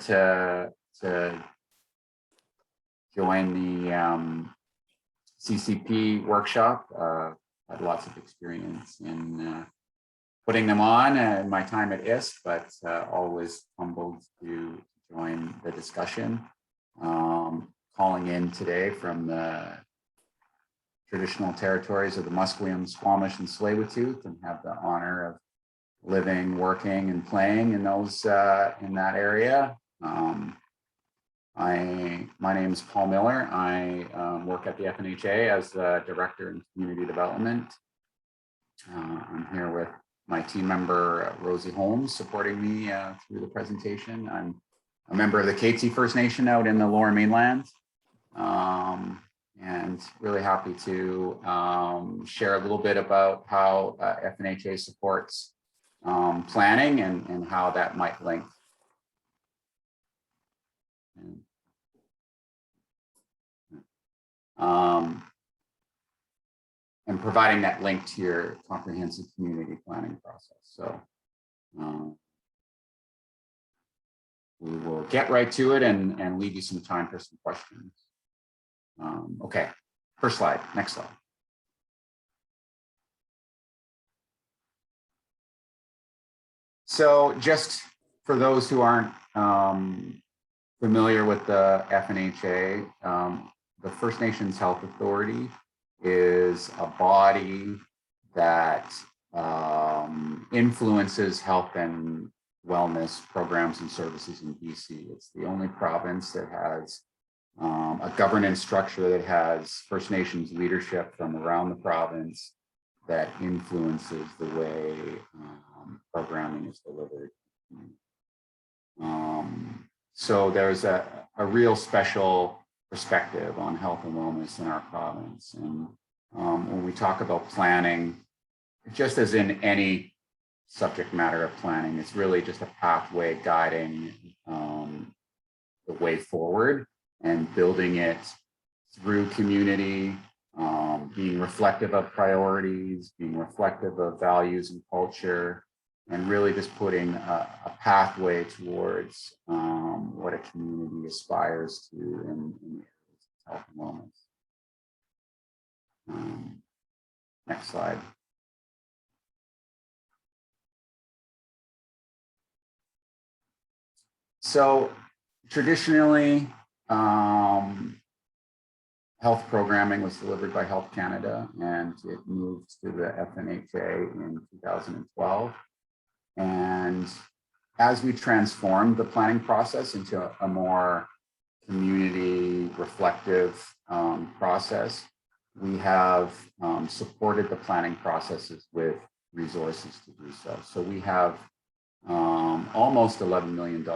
to join the CCP workshop. Had lots of experience in putting them on in my time at ISK, but always humbled to join the discussion. Calling in today from the traditional territories of the Musqueam, Squamish, and Tsleil-Waututh, and have the honor of living, working, and playing in those in that area. My name is Paul Miller. I work at the FNHA as the Director in Community Development. I'm here with my team member, Rosie Holmes, supporting me through the presentation. I'm a member of the Katie First Nation out in the Lower Mainland, and really happy to share a little bit about how FNHA supports planning and how that might link. And providing that link to your comprehensive community planning process. So we will get right to it and leave you some time for some questions. Okay, first slide, next slide. So just for those who aren't familiar with the FNHA, the First Nations Health Authority is a body that influences health and wellness programs and services in BC. It's the only province that has a governance structure that has First Nations leadership from around the province that influences the way programming is delivered. So there's a real special perspective on health and wellness in our province. And when we talk about planning, just as in any subject matter of planning, it's really just a pathway guiding the way forward and building it through community, being reflective of priorities, being reflective of values and culture, and really just putting a pathway towards what a community aspires to in the areas of health and wellness. Next slide. So traditionally, health programming was delivered by Health Canada, and it moved to the FNHA in 2012. And as we transformed the planning process into a more community reflective process, we have supported the planning processes with resources to do so. So we have almost $11 million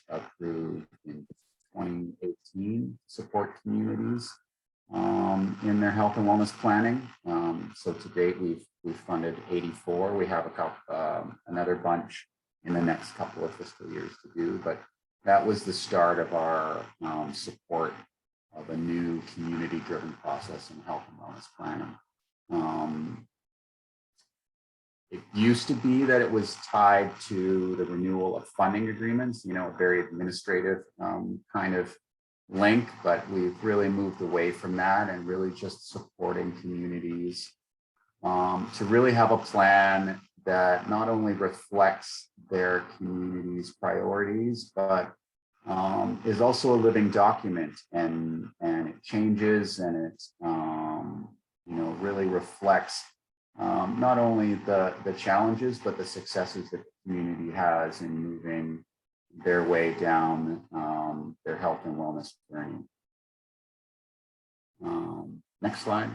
approved in 2018 to support communities in their health and wellness planning. So to date, we've funded 84. We have another bunch in the next couple of fiscal years to do, but that was the start of our support of a new community-driven process in health and wellness planning. It used to be that it was tied to the renewal of funding agreements, you know, a very administrative kind of link, but we've really moved away from that and really just supporting communities to really have a plan that not only reflects their community's priorities, but is also a living document, and it changes, and it you know, really reflects not only the challenges, but the successes that the community has in moving their way down their health and wellness journey. Next slide.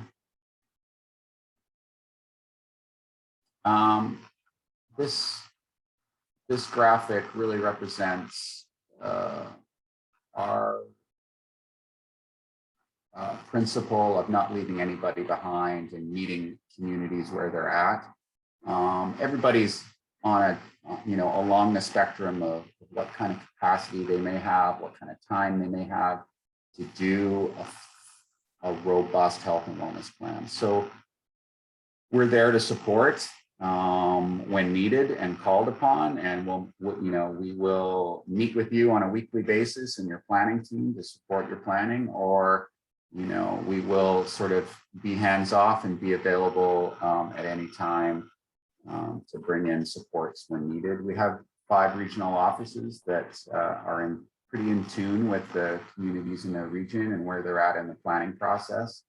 This graphic really represents our principle of not leaving anybody behind and meeting communities where they're at. Everybody's on along the spectrum of what kind of capacity they may have, what kind of time they may have to do a robust health and wellness plan. So we're there to support. when needed and called upon, and we will meet with you on a weekly basis in your planning team to support your planning, or we will sort of be hands off and be available at any time to bring in supports when needed. We have 5 regional offices that are pretty in tune with the communities in their region and where they're at in the planning process.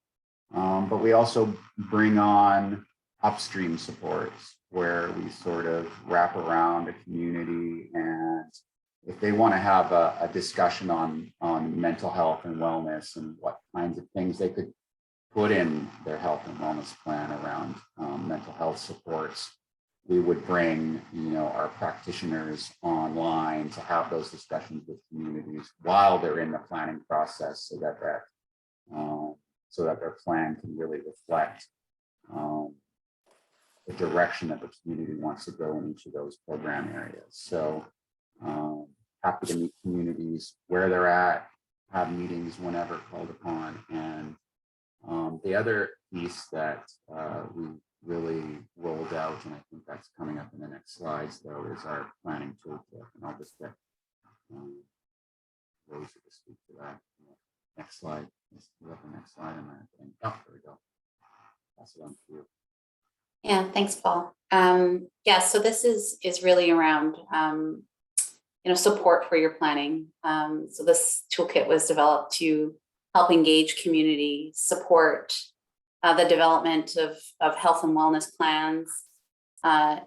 But we also bring on upstream supports where we sort of wrap around a community, and if they want to have a discussion on mental health and wellness and what kinds of things they could put in their health and wellness plan around mental health supports, we would bring our practitioners online to have those discussions with communities while they're in the planning process, so that their plan can really reflect the direction that the community wants to go in each of those program areas. So happy to meet communities where they're at, have meetings whenever called upon. And the other piece that we really rolled out, and I think that's coming up in the next slides, though, is our planning toolkit. And I'll just get Rosa to speak to that. Next slide. Let's pull up the next slide. Oh, there we go. Pass it on to you. Yeah, thanks, Paul. Yeah, so this is really around support for your planning. So this toolkit was developed to help engage community, support the development of health and wellness plans,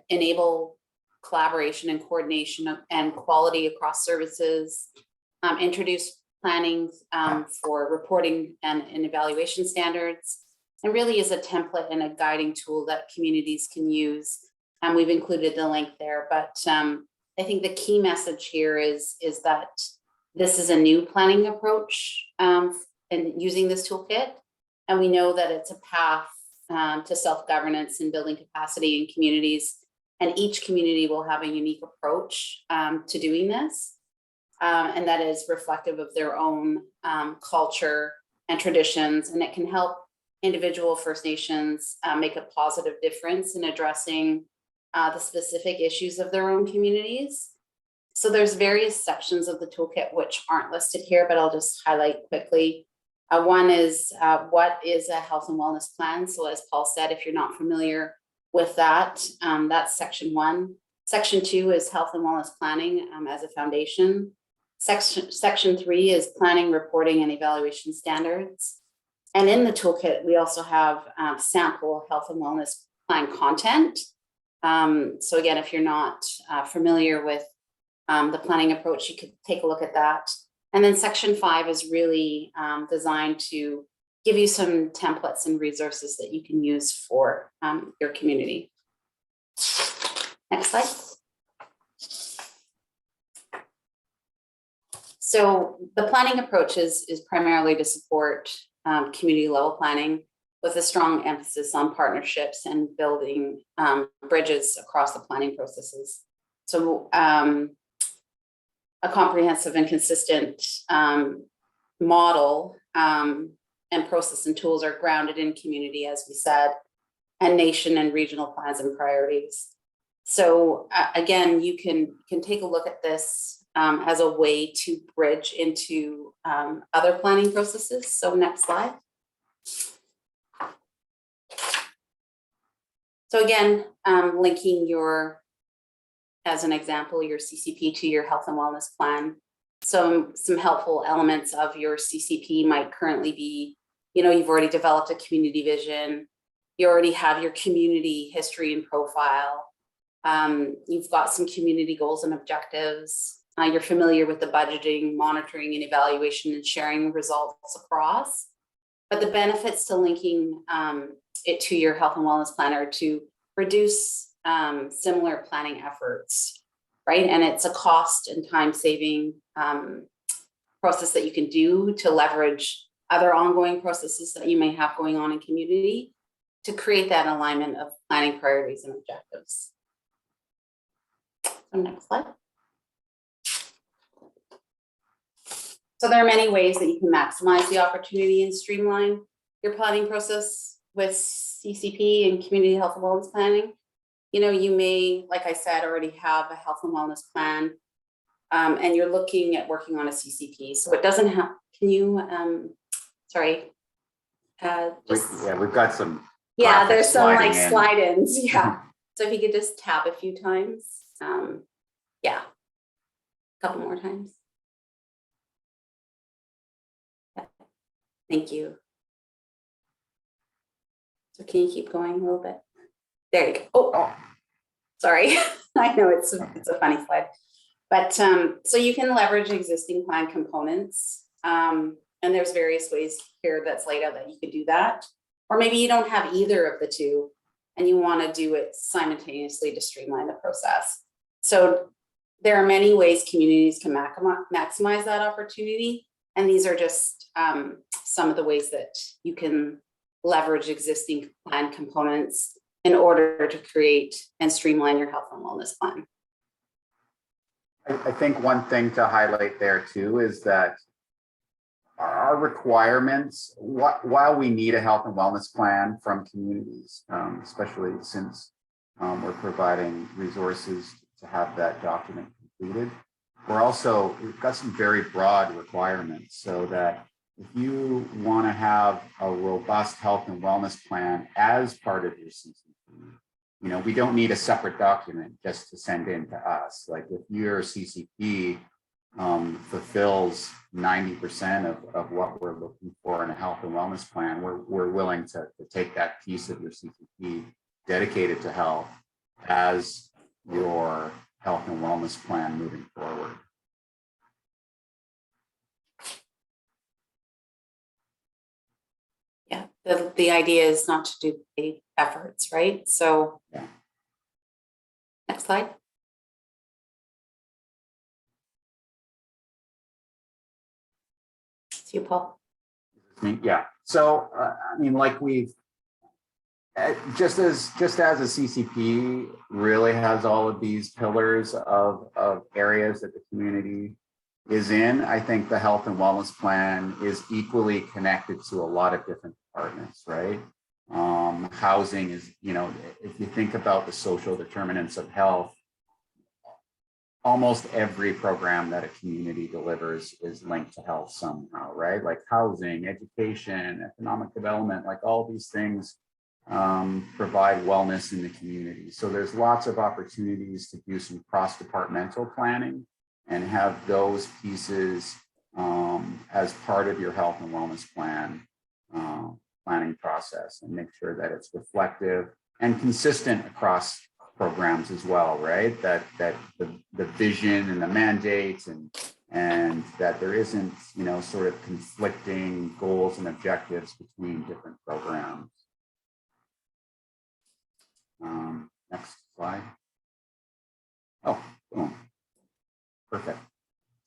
enable collaboration and coordination and quality across services, introduce planning for reporting and evaluation standards, and really is a template and a guiding tool that communities can use. And we've included the link there, but I think the key message here is that this is a new planning approach and using this toolkit. And we know that it's a path to self-governance and building capacity in communities. And each community will have a unique approach to doing this. And that is reflective of their own culture and traditions. And it can help individual First Nations make a positive difference in addressing the specific issues of their own communities. So there's various sections of the toolkit which aren't listed here, but I'll just highlight quickly. One is what is a health and wellness plan? So as Paul said, if you're not familiar with that, that's section 1. Section 2 is health and wellness planning as a foundation. Section 3 is planning, reporting, and evaluation standards. And in the toolkit, we also have sample health and wellness plan content. So again, if you're not familiar with the planning approach, you could take a look at that. And then section 5 is really designed to give you some templates and resources that you can use for your community. Next slide. So the planning approach is primarily to support community level planning with a strong emphasis on partnerships and building bridges across the planning processes. So a comprehensive and consistent model and process and tools are grounded in community, as we said, and nation and regional plans and priorities. So again, you can take a look at this as a way to bridge into other planning processes. So next slide. So again, linking as an example, your CCP to your health and wellness plan. So some helpful elements of your CCP might currently be, you've already developed a community vision. You already have your community history and profile. You've got some community goals and objectives. You're familiar with the budgeting, monitoring, and evaluation and sharing results across. But the benefits to linking it to your health and wellness plan are to reduce similar planning efforts, right? And it's a cost and time saving process that you can do to leverage other ongoing processes that you may have going on in community to create that alignment of planning priorities and objectives. So next slide. So there are many ways that you can maximize the opportunity and streamline your planning process with CCP and community health and wellness planning. you may, like I said, already have a health and wellness plan, and you're looking at working on a CCP. So it doesn't have, can you, sorry. Yeah, we've got some. Yeah, there's graphics some like sliding in. slide-ins, yeah. So if you could just tap a few times, yeah, a couple more times. Yeah. Thank you. So can you keep going a little bit? There you go. Oh. Sorry, I know it's a funny slide, but so you can leverage existing plan components, and there's various ways here that's laid out that you could do that, or maybe you don't have either of the two, and you want to do it simultaneously to streamline the process. So there are many ways communities can maximize that opportunity, and these are just some of the ways that you can leverage existing plan components in order to create and streamline your health and wellness plan. I think one thing to highlight there too is that our requirements, while we need a health and wellness plan from communities, especially since we're providing resources to have that document completed, we've got some very broad requirements, so that if you want to have a robust health and wellness plan as part of your CCP, we don't need a separate document just to send in to us. Like if your CCP fulfills 90% of what we're looking for in a health and wellness plan, we're willing to take that piece of your CCP dedicated to health as your health and wellness plan moving forward. Yeah, the idea is not to duplicate efforts, right? So, yeah. Next slide. It's you, Paul. Yeah. So, like we've just as a CCP really has all of these pillars of areas that the community is in, I think the health and wellness plan is equally connected to a lot of different departments, right? Housing is, if you think about the social determinants of health, almost every program that a community delivers is linked to health somehow, right? Like housing, education, economic development, like all these things provide wellness in the community. So there's lots of opportunities to do some cross-departmental planning and have those pieces as part of your health and wellness plan planning process, and make sure that it's reflective and consistent across programs as well, right? That the vision and the mandates and that there isn't, sort of conflicting goals and objectives between different programs. Next slide. Oh, boom. Perfect.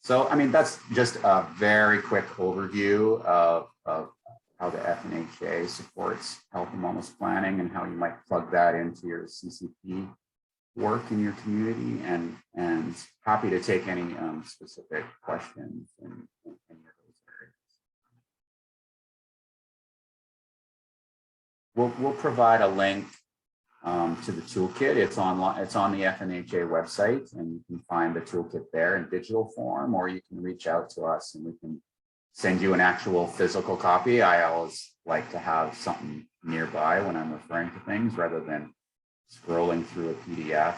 So, that's just a very quick overview of how the FNAH supports health and wellness planning and how you might plug that into your CCP work in your community, and happy to take any specific questions in any of those areas. We'll provide a link to the toolkit. It's online. It's on the FNHA website, and you can find the toolkit there in digital form, or you can reach out to us and we can send you an actual physical copy. I always like to have something nearby when I'm referring to things rather than scrolling through a PDF.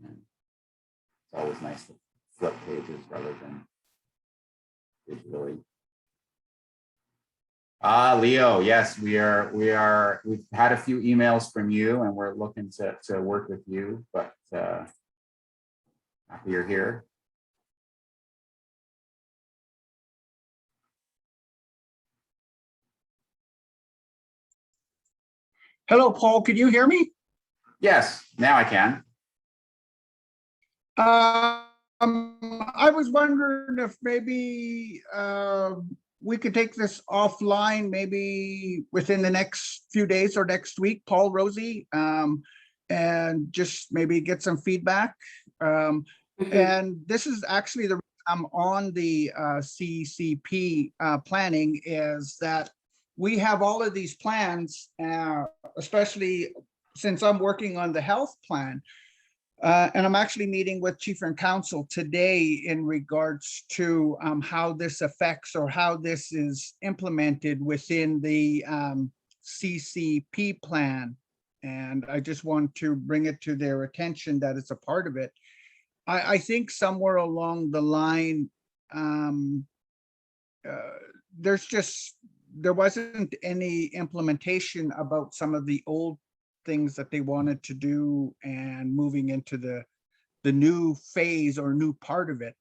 And it's always nice to flip pages rather than digitally. Leo, yes, we've had a few emails from you and we're looking to work with you, but happy you're here. Hello, Paul, can you hear me? Yes, now I can. I was wondering if maybe we could take this offline, maybe within the next few days or next week, Paul, Rosie, and just maybe get some feedback. And this is actually the reason I'm on the CCP planning, is that we have all of these plans, especially since I'm working on the health plan, and I'm actually meeting with Chief and Council today in regards to how this affects or how this is implemented within the CCP plan. And I just want to bring it to their attention that it's a part of it. I think somewhere along the line, there wasn't any implementation about some of the old things that they wanted to do and moving into the new phase or new part of it.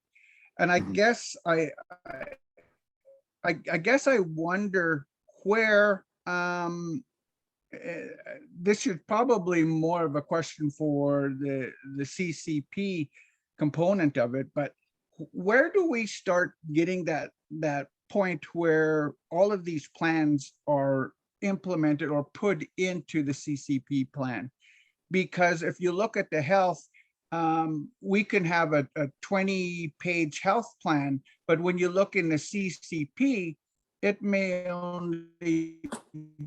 And I guess I guess I wonder where this should probably more of a question for the CCP component of it, but where do we start getting that point where all of these plans are implemented or put into the CCP plan? Because if you look at the health, we can have a 20-page health plan, but when you look in the CCP, it may only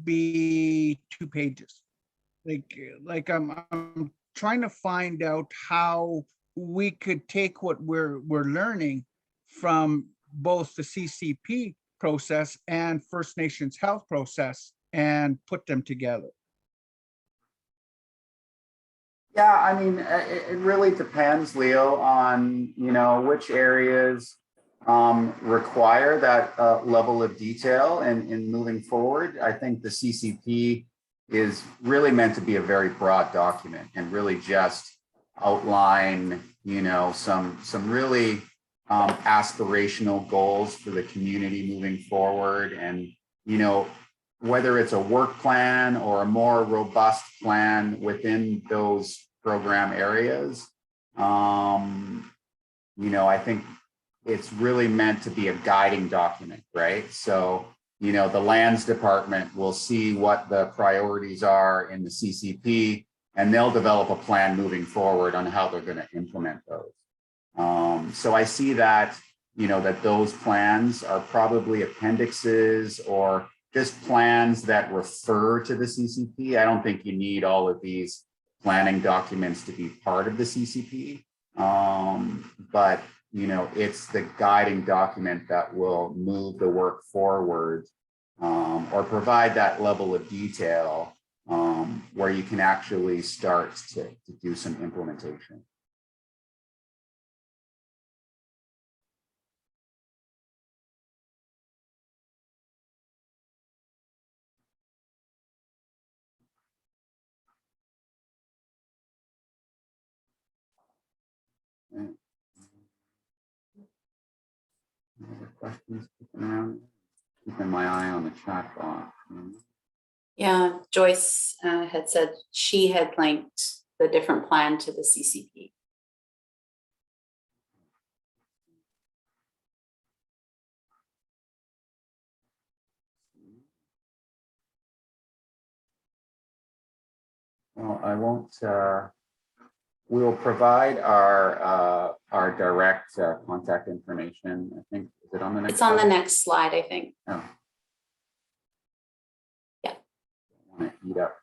be 2 pages. Like I'm trying to find out how we could take what we're learning from both the CCP process and First Nations health process and put them together. Yeah, I mean, it really depends, Leo, on, you know, which areas require that level of detail in moving forward. I think the CCP is really meant to be a very broad document and really just outline, you know, some really aspirational goals for the community moving forward. And, you know, whether it's a work plan or a more robust plan within those program areas, you know, I think it's really meant to be a guiding document, right? So, you know, the lands department will see what the priorities are in the CCP, and they'll develop a plan moving forward on how they're going to implement those. So I see that, you know, that those plans are probably appendixes or just plans that refer to the CCP. I don't think you need all of these planning documents to be part of the CCP. But, you know, it's the guiding document that will move the work forward, or provide that level of detail where you can actually start to do some implementation. Any other questions kicking around? Keeping my eye on the chat box. Yeah, Joyce had said she had linked the different plan to the CCP. Well, I won't. We will provide our direct contact information. I think, is it on the next? It's on the next slide, I think. Oh. Yeah. Don't want to eat up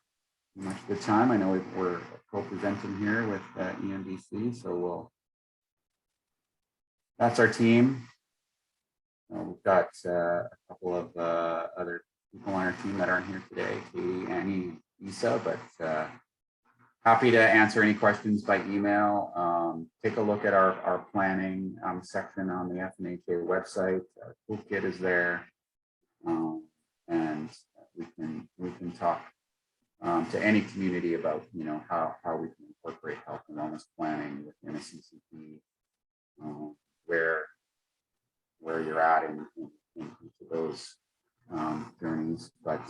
too much of the time. I know we're co-presenting here with EMDC, so that's our team. We've got a couple of other people on our team that aren't here today, Katie, Annie, Isa, but happy to answer any questions by email. Take a look at our planning section on the FNAH website. Our toolkit is there, and we can talk to any community about, you know, how we can incorporate health and wellness planning within a CCP, where you're at in each of those journeys. But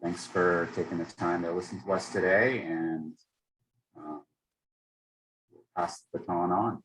thanks for taking the time to listen to us today, and pass the baton on.